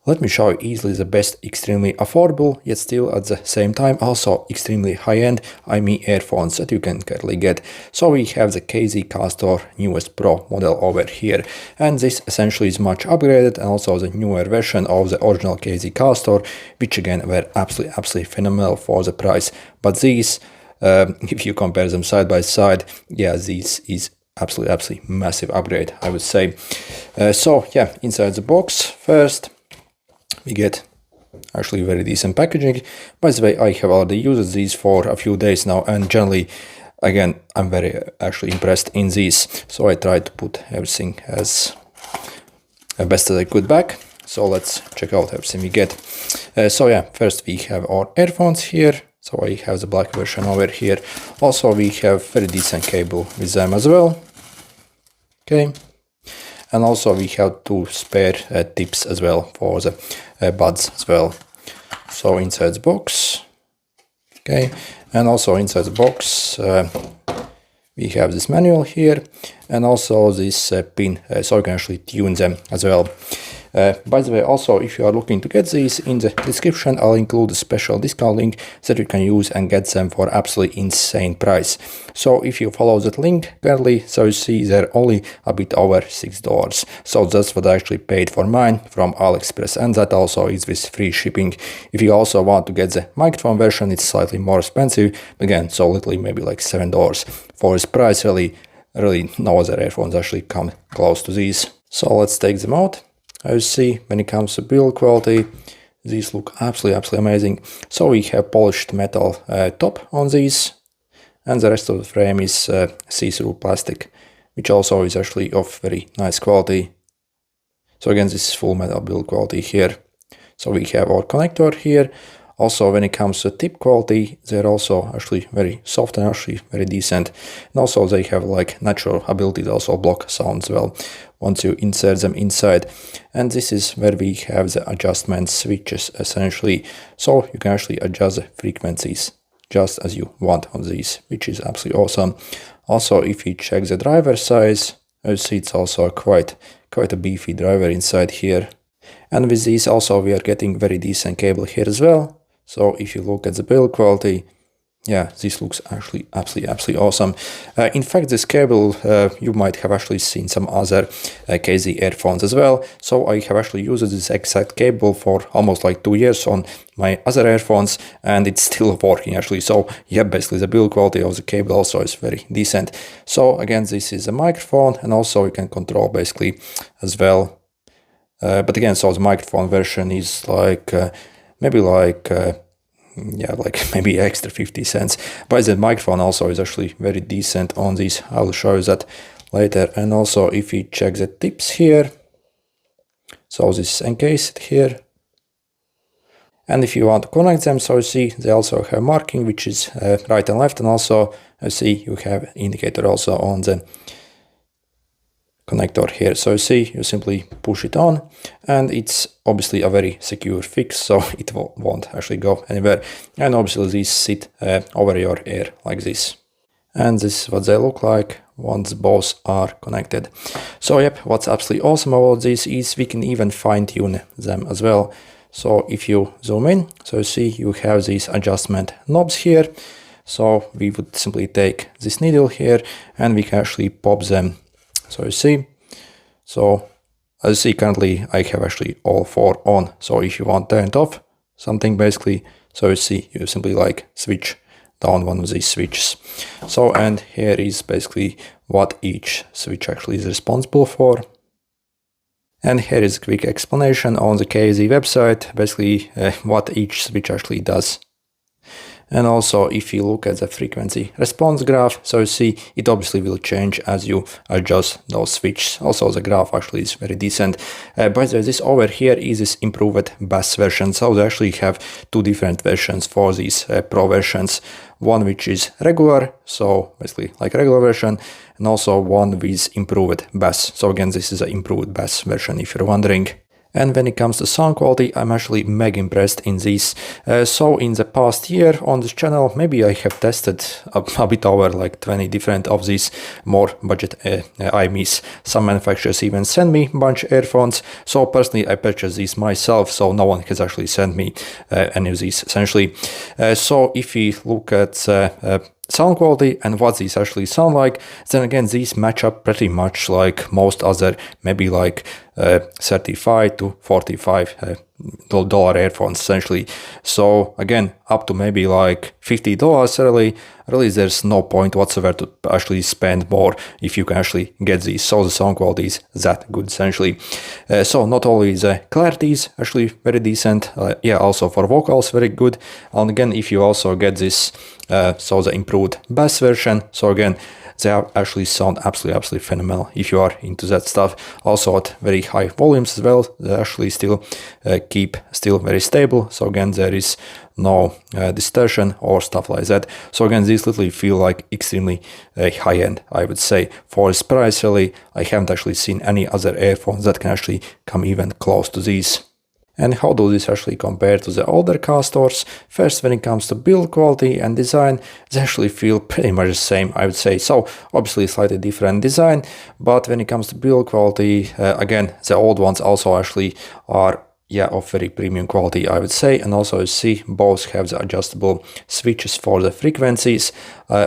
Let me show you easily the best, extremely affordable, yet still at the same time also extremely high-end IEM earphones that you can currently get. So we have the KZ Castor newest Pro model over here, and this essentially is much upgraded, and also the newer version of the original KZ Castor, which again were absolutely phenomenal for the price. But these, if you compare them side by side, yeah, this is absolutely massive upgrade, I would say. So yeah, inside the box first we get actually very decent packaging. By the way, I have already used these for a few days now, and generally, again, I'm very actually impressed in these. So I tried to put everything as best as I could back. So let's check out everything we get. So yeah, first we have our earphones here. So I have the black version over here. Also, we have very decent cable with them as well. Okay. And also we have two spare tips as well for the buds as well. So inside the box, okay, and also inside the box we have this manual here, and also this pin, so you can actually tune them as well. By the way, also, if you are looking to get these, in the description I'll include a special discount link that you can use and get them for absolutely insane price. So if you follow that link currently, so you see they're only a bit over $6. So that's what I actually paid for mine from AliExpress, and that also is with free shipping. If you also want to get the microphone version, it's slightly more expensive, again, so literally maybe like $7. For this price, really no other earphones actually come close to these. So let's take them out. As you see, when it comes to build quality, these look absolutely amazing. So we have polished metal top on these, and the rest of the frame is see-through plastic, which also is actually of very nice quality. So again, this is full metal build quality here. So we have our connector here. Also, when it comes to tip quality, they're also actually very soft and actually very decent. And also they have like natural ability to also block sound as well once you insert them inside. And this is where we have the adjustment switches essentially. So you can actually adjust the frequencies just as you want on these, which is absolutely awesome. Also, if you check the driver size, you see it's also quite a beefy driver inside here. And with these also we are getting very decent cable here as well. So if you look at the build quality, yeah, this looks actually absolutely awesome. In fact, this cable, you might have actually seen some other KZ earphones as well. So I have actually used this exact cable for almost like 2 years on my other earphones, and it's still working actually. So yeah, basically the build quality of the cable also is very decent. So again, this is a microphone, and also you can control basically as well. But again, so the microphone version is like maybe like maybe extra 50 cents. But the microphone also is actually very decent on this. I will show you that later. And also if you check the tips here, so this is encased here. And if you want to connect them, so you see they also have marking, which is right and left, and also you see you have indicator also on the connector here. So you see, you simply push it on, and it's obviously a very secure fix, so it won't actually go anywhere. And obviously these sit over your ear like this. And this is what they look like once both are connected. So yep, what's absolutely awesome about this is we can even fine-tune them as well. So if you zoom in, so you see you have these adjustment knobs here. So we would simply take this needle here, and we can actually pop them. So you see, so as you see currently I have actually all 4 on. So if you want to turn it off something basically, so you see you simply like switch down one of these switches. So and here is basically what each switch actually is responsible for. And here is a quick explanation on the KZ website, basically what each switch actually does. And also if you look at the frequency response graph, so you see it obviously will change as you adjust those switches. Also the graph actually is very decent. By the way, this over here is this improved bass version. So they actually have 2 different versions for these pro versions. One which is regular, so basically like regular version, and also one with improved bass. So again, this is an improved bass version if you're wondering. And when it comes to sound quality, I'm actually mega impressed in these. So in the past year on this channel, maybe I have tested a bit over like 20 different of these more budget IMEs. Some manufacturers even send me a bunch of earphones. So personally, I purchased these myself, so no one has actually sent me any of these essentially. So if we look at sound quality and what these actually sound like, then again these match up pretty much like most other maybe like 35 to 45 dollar earphones essentially. So again, up to maybe like $50 really there's no point whatsoever to actually spend more if you can actually get these. So the sound quality is that good essentially. So not only the clarity is actually very decent, yeah, also for vocals very good. And again, if you also get this so the improved bass version, so again they actually sound absolutely phenomenal if you are into that stuff. Also at very high volumes as well, they actually still keep very stable. So again, there is no distortion or stuff like that. So again, these literally feel like extremely high end, I would say. For this price really, I haven't actually seen any other earphones that can actually come even close to these. And how do this actually compare to the older Castors? First, when it comes to build quality and design, they actually feel pretty much the same, I would say. So obviously slightly different design, but when it comes to build quality, again, the old ones also actually are of very premium quality, I would say. And also you see both have the adjustable switches for the frequencies.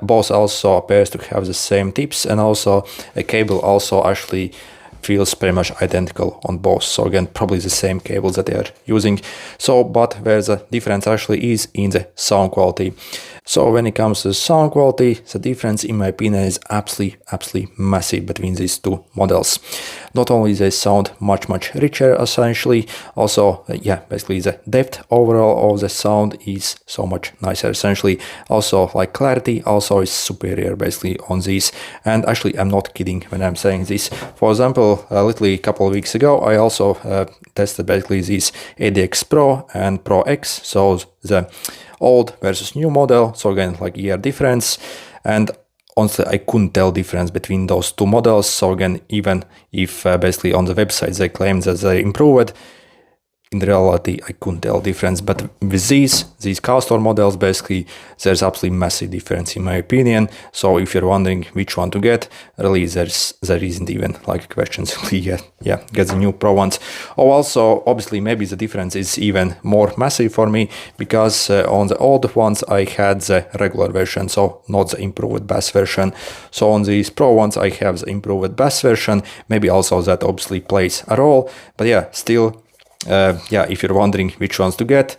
Both also appears to have the same tips, and also a cable also actually feels pretty much identical on both. So again, probably the same cables that they are using. So, but where the difference actually is in the sound quality. So when it comes to sound quality, the difference in my opinion is absolutely massive between these two models. Not only they sound much richer essentially, also basically the depth overall of the sound is so much nicer essentially. Also like clarity also is superior basically on these. And actually I'm not kidding when I'm saying this. For example, literally a couple of weeks ago I also tested basically these ADX Pro and Pro X, so the old versus new model, so again like year difference, and honestly I couldn't tell difference between those two models. So again, even if basically on the website they claim that they improved, in reality I couldn't tell difference. But with these Castor models, basically there's absolutely massive difference in my opinion. So if you're wondering which one to get, really there isn't even like a question. Get the new Pro ones. Oh, also obviously maybe the difference is even more massive for me, because on the old ones I had the regular version, so not the improved bass version. So on these Pro ones I have the improved bass version. Maybe also that obviously plays a role, but yeah, still if you're wondering which ones to get,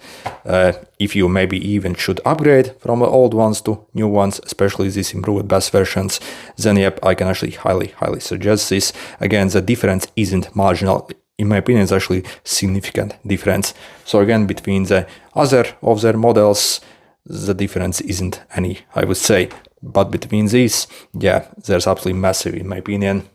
if you maybe even should upgrade from the old ones to new ones, especially these improved bass versions, then I can actually highly suggest this. Again, the difference isn't marginal. In my opinion, it's actually significant difference. So again, between the other of their models, the difference isn't any, I would say. But between these, there's absolutely massive in my opinion.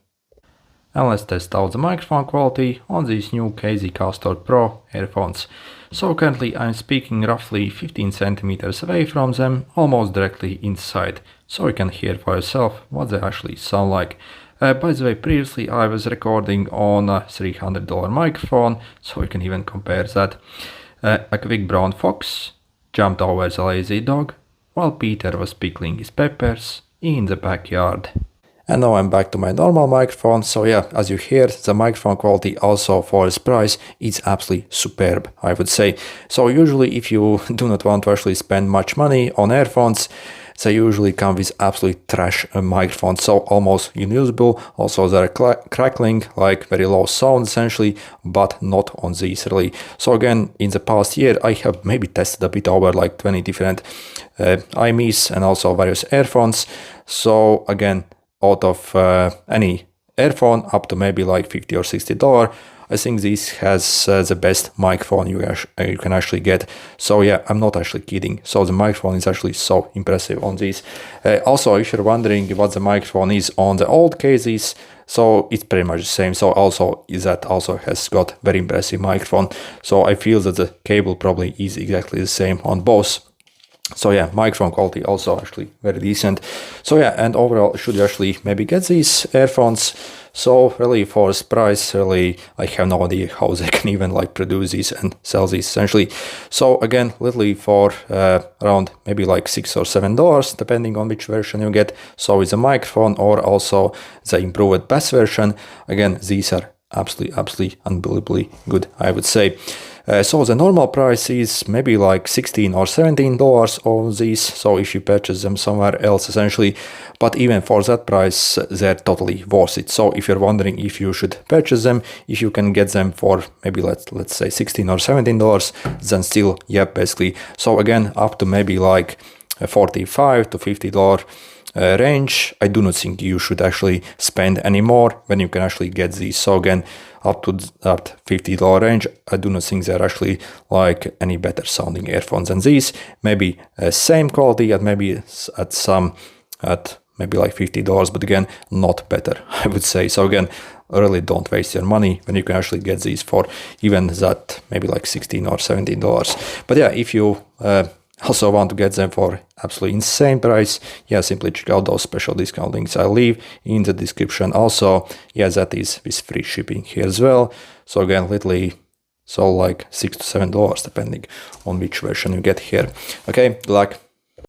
And let's test out the microphone quality on these new KZ Castor Pro earphones. So currently I'm speaking roughly 15 centimeters away from them, almost directly inside, so you can hear for yourself what they actually sound like. By the way, previously I was recording on a $300 microphone, so you can even compare that. A quick brown fox jumped over the lazy dog, while Peter was pickling his peppers in the backyard. And now I'm back to my normal microphone. So as you hear, the microphone quality also for its price is absolutely superb, I would say. So usually if you do not want to actually spend much money on earphones, they usually come with absolute trash microphones, so almost unusable. Also they're crackling, like very low sound essentially, but not on these really. So again, in the past year I have maybe tested a bit over like 20 different IMEs and also various earphones. So again, out of any earphone up to maybe like $50 or $60, I think this has the best microphone you can actually get. So I'm not actually kidding. So the microphone is actually so impressive on this. Also, if you're wondering what the microphone is on the old KZs, so it's pretty much the same. So also that also has got very impressive microphone. So I feel that the cable probably is exactly the same on both. So microphone quality also actually very decent. So and overall, should you actually maybe get these earphones? So really for this price, really I have no idea how they can even like produce these and sell these essentially. So again, literally for around maybe like $6 or $7 depending on which version you get. So it's a microphone or also the improved bass version. Again, these are absolutely unbelievably good, I would say. So the normal price is maybe like $16 or $17 of these, so if you purchase them somewhere else essentially, but even for that price they're totally worth it. So if you're wondering if you should purchase them, if you can get them for maybe let's say $16 or $17, then still, yeah, basically. So again, up to maybe like $45 to $50 range, I do not think you should actually spend any more when you can actually get these. So again, up to that $50 range, I do not think they're actually like any better sounding earphones than these. Maybe same quality at maybe at maybe like $50, but again, not better, I would say. So again, really don't waste your money when you can actually get these for even that maybe like $16 or $17. But yeah, if you also want to get them for absolutely insane price, yeah, simply check out those special discount links I'll leave in the description. Also, yeah, that is with free shipping here as well. So again, literally, so like $6 to $7 depending on which version you get here. Okay, good luck.